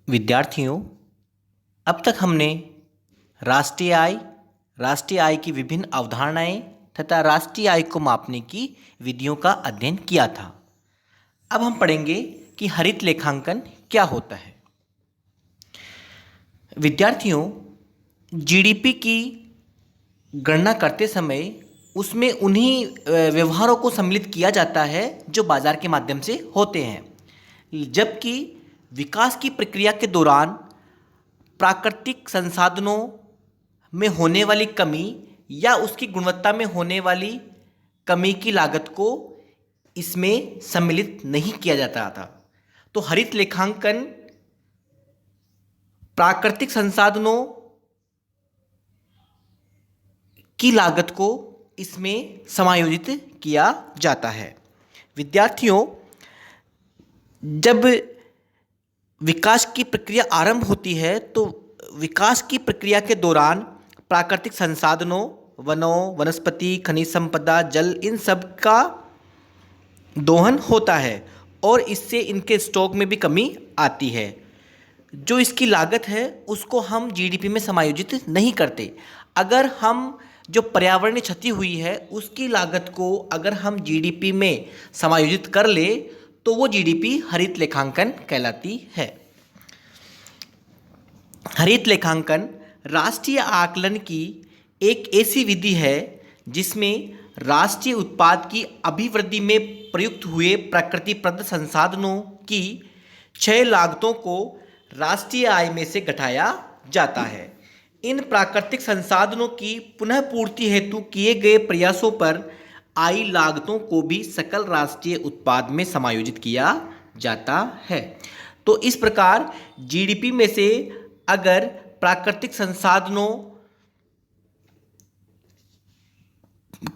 विद्यार्थियों, अब तक हमने राष्ट्रीय आय की विभिन्न अवधारणाएं तथा राष्ट्रीय आय को मापने की विधियों का अध्ययन किया था। अब हम पढ़ेंगे कि हरित लेखांकन क्या होता है। विद्यार्थियों, जीडीपी की गणना करते समय उसमें उन्हीं व्यवहारों को सम्मिलित किया जाता है जो बाजार के माध्यम से होते हैं, जबकि विकास की प्रक्रिया के दौरान प्राकृतिक संसाधनों में होने वाली कमी या उसकी गुणवत्ता में होने वाली कमी की लागत को इसमें सम्मिलित नहीं किया जाता था। तो हरित लेखांकन प्राकृतिक संसाधनों की लागत को इसमें समायोजित किया जाता है। विद्यार्थियों, जब विकास की प्रक्रिया आरंभ होती है तो विकास की प्रक्रिया के दौरान प्राकृतिक संसाधनों, वनों, वनस्पति, खनिज संपदा, जल, इन सब का दोहन होता है और इससे इनके स्टॉक में भी कमी आती है। जो इसकी लागत है उसको हम जीडीपी में समायोजित नहीं करते। अगर हम जो पर्यावरणीय क्षति हुई है उसकी लागत को अगर हम जीडीपी में समायोजित कर ले तो वो जीडीपी हरित लेखांकन कहलाती है। हरित लेखांकन राष्ट्रीय आकलन की एक ऐसी विधि है जिसमें राष्ट्रीय उत्पाद की अभिवृद्धि में प्रयुक्त हुए प्रकृति प्रदत्त संसाधनों की 6 लागतों को राष्ट्रीय आय में से घटाया जाता है। इन प्राकृतिक संसाधनों की पुनः पूर्ति हेतु किए गए प्रयासों पर आई लागतों को भी सकल राष्ट्रीय उत्पाद में समायोजित किया जाता है। तो इस प्रकार जीडीपी में से अगर प्राकृतिक संसाधनों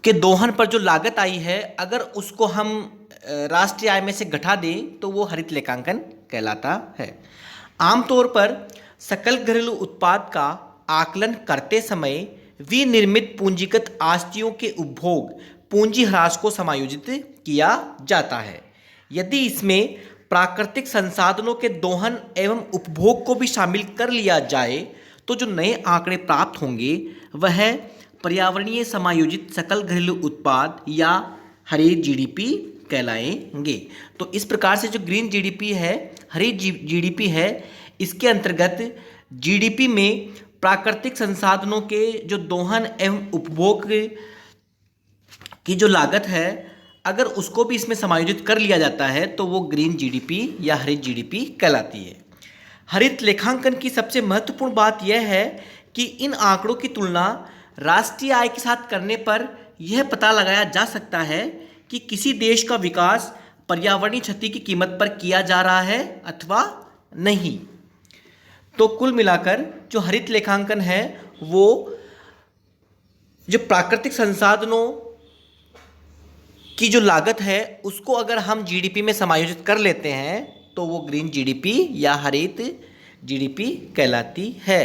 के दोहन पर जो लागत आई है अगर उसको हम राष्ट्रीय आय में से घटा दें तो वो हरित लेखांकन कहलाता है। आमतौर पर सकल घरेलू उत्पाद का आकलन करते समय विनिर्मित पूंजीगत आस्तियों के उपभोग पूंजी ह्रास को समायोजित किया जाता है। यदि इसमें प्राकृतिक संसाधनों के दोहन एवं उपभोग को भी शामिल कर लिया जाए तो जो नए आंकड़े प्राप्त होंगे वह पर्यावरणीय समायोजित सकल घरेलू उत्पाद या हरित जीडीपी कहलाएंगे। तो इस प्रकार से जो ग्रीन जीडीपी है, हरित जीडीपी है, इसके अंतर्गत जीडीपी में प्राकृतिक संसाधनों के जो दोहन एवं उपभोग की जो लागत है अगर उसको भी इसमें समायोजित कर लिया जाता है तो वो ग्रीन जीडीपी या हरित जीडीपी कहलाती है। हरित लेखांकन की सबसे महत्वपूर्ण बात यह है कि इन आंकड़ों की तुलना राष्ट्रीय आय के साथ करने पर यह पता लगाया जा सकता है कि किसी देश का विकास पर्यावरणीय क्षति की कीमत पर किया जा रहा है अथवा नहीं। तो कुल मिलाकर जो हरित लेखांकन है वो जो प्राकृतिक संसाधनों की जो लागत है उसको अगर हम जीडीपी में समायोजित कर लेते हैं तो वो ग्रीन जीडीपी या हरित जीडीपी कहलाती है।